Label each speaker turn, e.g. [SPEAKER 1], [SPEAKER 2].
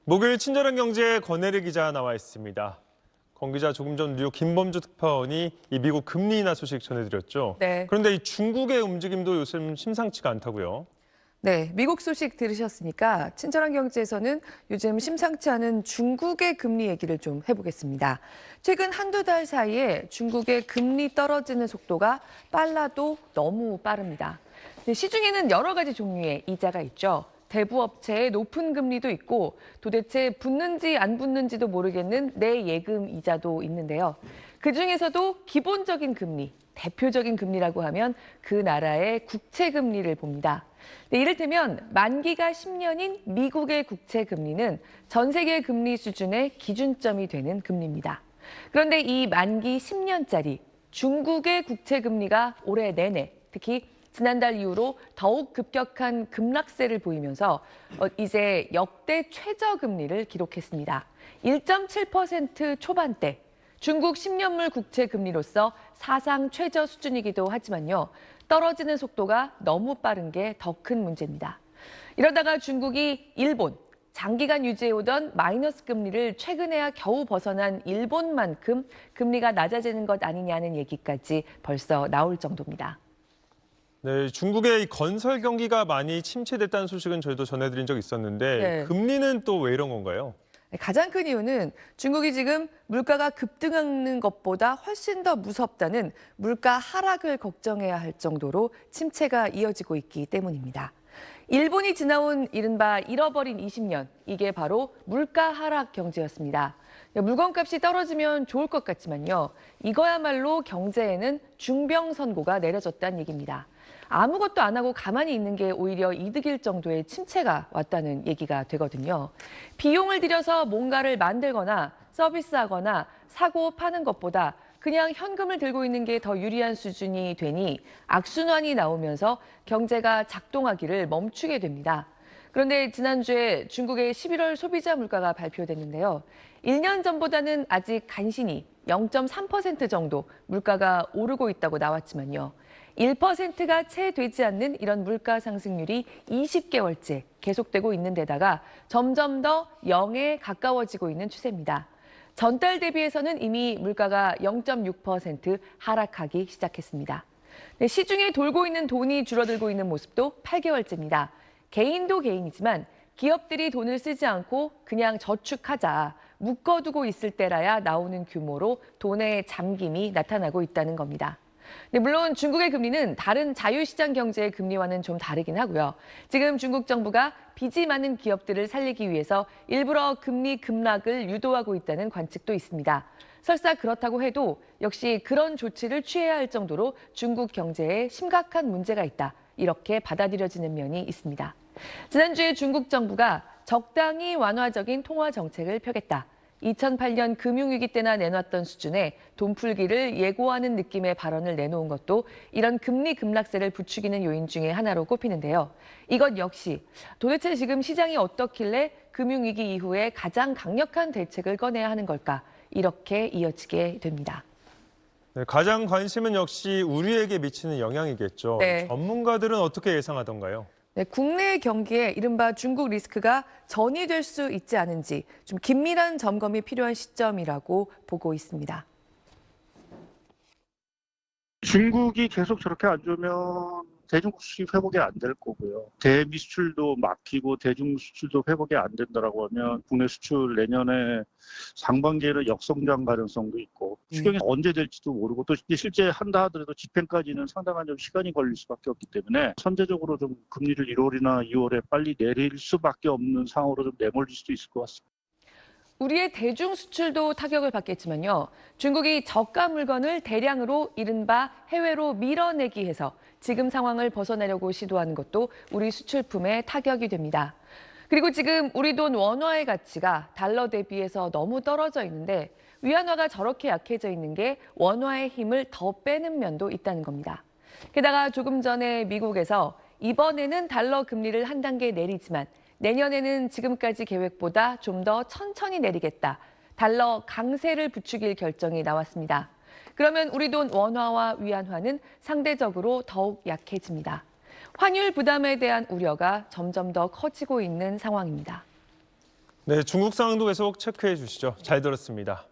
[SPEAKER 1] 목요일 친절한 경제에 권혜리 기자 나와 있습니다. 권 기자, 조금 전 뉴욕 김범주 특파원이 이 미국 금리 인하 소식 전해드렸죠.
[SPEAKER 2] 네.
[SPEAKER 1] 그런데 이 중국의 움직임도 요즘 심상치가 않다고요.
[SPEAKER 2] 네, 미국 소식 들으셨으니까 친절한 경제에서는 요즘 심상치 않은 중국의 금리 얘기를 좀 해보겠습니다. 최근 한두 달 사이에 중국의 금리 떨어지는 속도가 빨라도 너무 빠릅니다. 시중에는 여러 가지 종류의 이자가 있죠. 대부업체의 높은 금리도 있고 도대체 붙는지 안 붙는지도 모르겠는 내예금 이자도 있는데요. 그중에서도 기본적인 금리, 대표적인 금리라고 하면 그 나라의 국채 금리를 봅니다. 네, 이를테면 만기가 10년인 미국의 국채 금리는 전 세계 금리 수준의 기준점이 되는 금리입니다. 그런데 이 만기 10년짜리 중국의 국채 금리가 올해 내내 특히 지난달 이후로 더욱 급격한 급락세를 보이면서 이제 역대 최저 금리를 기록했습니다. 1.7% 초반대. 중국 10년물 국채 금리로서 사상 최저 수준이기도 하지만요. 떨어지는 속도가 너무 빠른 게 더 큰 문제입니다. 이러다가 중국이 일본, 장기간 유지해오던 마이너스 금리를 최근에야 겨우 벗어난 일본만큼 금리가 낮아지는 것 아니냐는 얘기까지 벌써 나올 정도입니다.
[SPEAKER 1] 네, 중국의 이 건설 경기가 많이 침체됐다는 소식은 저희도 전해드린 적 있었는데
[SPEAKER 2] 네.
[SPEAKER 1] 금리는 또 왜 이런 건가요?
[SPEAKER 2] 가장 큰 이유는 중국이 지금 물가가 급등하는 것보다 훨씬 더 무섭다는 물가 하락을 걱정해야 할 정도로 침체가 이어지고 있기 때문입니다. 일본이 지나온 이른바 잃어버린 20년, 이게 바로 물가 하락 경제였습니다. 물건값이 떨어지면 좋을 것 같지만요. 이거야말로 경제에는 중병선고가 내려졌다는 얘기입니다. 아무것도 안 하고 가만히 있는 게 오히려 이득일 정도의 침체가 왔다는 얘기가 되거든요. 비용을 들여서 뭔가를 만들거나 서비스하거나 사고 파는 것보다 그냥 현금을 들고 있는 게 더 유리한 수준이 되니 악순환이 나오면서 경제가 작동하기를 멈추게 됩니다. 그런데 지난주에 중국의 11월 소비자 물가가 발표됐는데요. 1년 전보다는 아직 간신히 0.3% 정도 물가가 오르고 있다고 나왔지만요. 1%가 채 되지 않는 이런 물가 상승률이 20개월째 계속되고 있는 데다가 점점 더 0에 가까워지고 있는 추세입니다. 전달 대비해서는 이미 물가가 0.6% 하락하기 시작했습니다. 시중에 돌고 있는 돈이 줄어들고 있는 모습도 8개월째입니다. 개인도 개인이지만 기업들이 돈을 쓰지 않고 그냥 저축하자, 묶어두고 있을 때라야 나오는 규모로 돈의 잠김이 나타나고 있다는 겁니다. 물론 중국의 금리는 다른 자유시장 경제의 금리와는 좀 다르긴 하고요. 지금 중국 정부가 빚이 많은 기업들을 살리기 위해서 일부러 금리 급락을 유도하고 있다는 관측도 있습니다. 설사 그렇다고 해도 역시 그런 조치를 취해야 할 정도로 중국 경제에 심각한 문제가 있다. 이렇게 받아들여지는 면이 있습니다. 지난주에 중국 정부가 적당히 완화적인 통화 정책을 펴겠다. 2008년 금융위기 때나 내놨던 수준의 돈풀기를 예고하는 느낌의 발언을 내놓은 것도 이런 금리 급락세를 부추기는 요인 중에 하나로 꼽히는데요. 이것 역시 도대체 지금 시장이 어떻길래 금융위기 이후에 가장 강력한 대책을 꺼내야 하는 걸까? 이렇게 이어지게 됩니다.
[SPEAKER 1] 네, 가장 관심은 역시 우리에게 미치는 영향이겠죠.
[SPEAKER 2] 네.
[SPEAKER 1] 전문가들은 어떻게 예상하던가요?
[SPEAKER 2] 네, 국내 경기에 이른바 중국 리스크가 전이될 수 있지 않은지 좀 긴밀한 점검이 필요한 시점이라고 보고 있습니다.
[SPEAKER 3] 중국이 계속 저렇게 안 좋으면 대중국 수입 회복이 안 될 거고요. 대미 수출도 막히고 대중 수출도 회복이 안 된다라고 하면 국내 수출 내년에 상반기에는 역성장 가능성도 있고 추경이 언제 될지도 모르고 또 실제 한다 하더라도 집행까지는 상당한 좀 시간이 걸릴 수밖에 없기 때문에 선제적으로 좀 금리를 1월이나 2월에 빨리 내릴 수밖에 없는 상황으로 좀 내몰릴 수도 있을 것 같습니다.
[SPEAKER 2] 우리의 대중 수출도 타격을 받겠지만요. 중국이 저가 물건을 대량으로 이른바 해외로 밀어내기 해서 지금 상황을 벗어나려고 시도하는 것도 우리 수출품에 타격이 됩니다. 그리고 지금 우리 돈 원화의 가치가 달러 대비해서 너무 떨어져 있는데 위안화가 저렇게 약해져 있는 게 원화의 힘을 더 빼는 면도 있다는 겁니다. 게다가 조금 전에 미국에서 이번에는 달러 금리를 한 단계 내리지만 내년에는 지금까지 계획보다 좀 더 천천히 내리겠다. 달러 강세를 부추길 결정이 나왔습니다. 그러면 우리 돈 원화와 위안화는 상대적으로 더욱 약해집니다. 환율 부담에 대한 우려가 점점 더 커지고 있는 상황입니다.
[SPEAKER 1] 네, 중국 상황도 계속 체크해 주시죠. 잘 들었습니다.